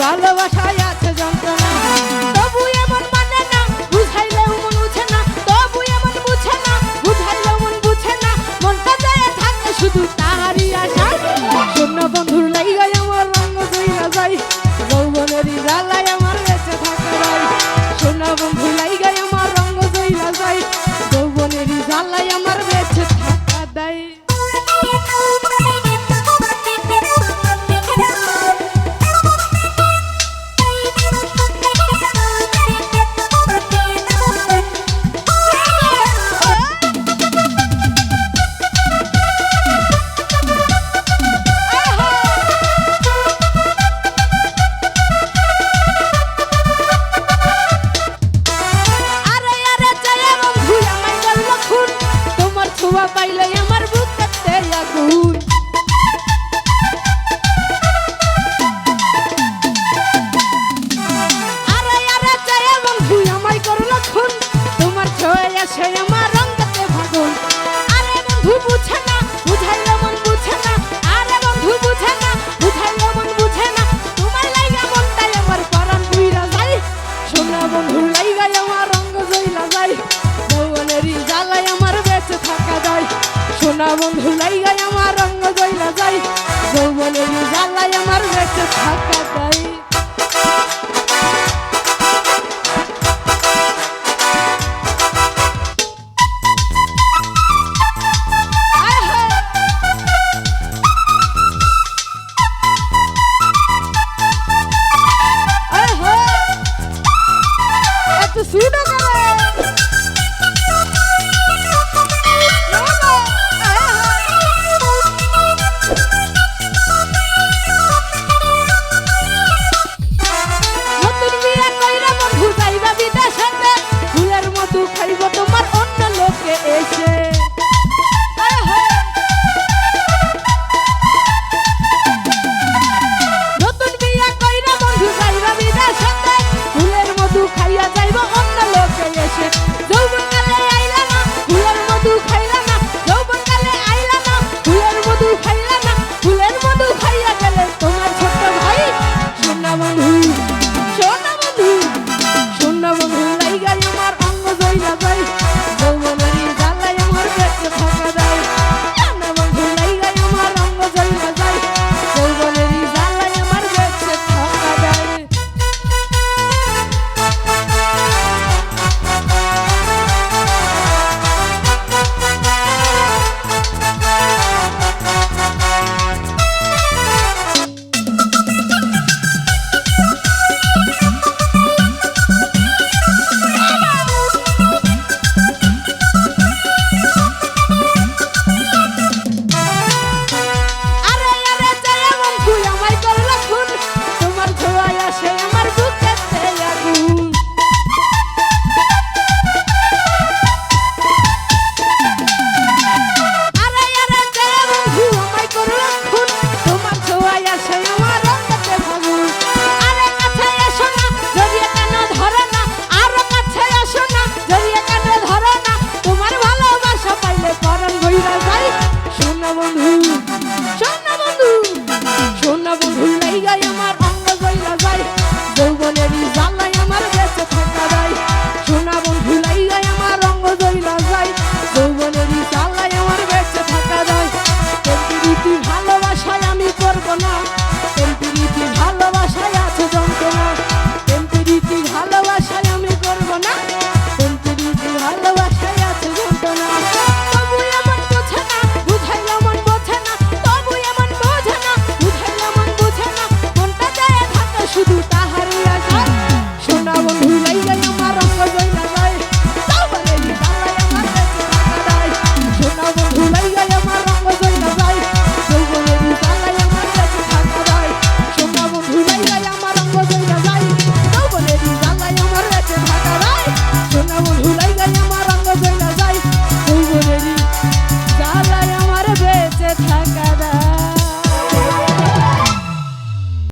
ভালোবাসায় আছে যন্ত্রণা, তবু এমন মানে না, বুঝাইলেও মন বুঝে না, তবু এমন বুঝে না, বুঝাইলেও মন বুঝে না, মনটা যায় থাকে শুধু তাহারই আশা। শূন্য বন্ধুর লাইগায় আমার রঙ জইরা যায়, যৌবনেরই জ্বালায় আমার বেঁচে থাকে ভাই। শূন্য বন্ধুর লাইগায় আমার রঙ জইরা যায়, যৌবনেরই জ্বালায় আমার বেঁচে থাকা দেয়। পাইলে আমার বুকেতে আগুন, আরে আরে চাই বন্ধু আমায় করলো খুন, তোমার ছয়ে আসে আমার রঙতে ভাগুন। আরে বন্ধু বুঝে না, বুঝাইলে মন বুঝে না, আরে বন্ধু বুঝে না, বুঝাইলে মন বুঝে না, তোমার লাইগা মনটাই আমার পরাণ বুইরা যায়। সোনা বন্ধুর লাইগায় আমার রঙ জইলা যায়, যৌবনেরই জ্বালায় আমার বেঁচে থাকা যায়। সোনা বন্ধু লাইগায় আমার রঙ জইলা যায়, যৌবনেরই জ্বালায় আমার বেঁচে থাকা যায়। এত শুনো কেন?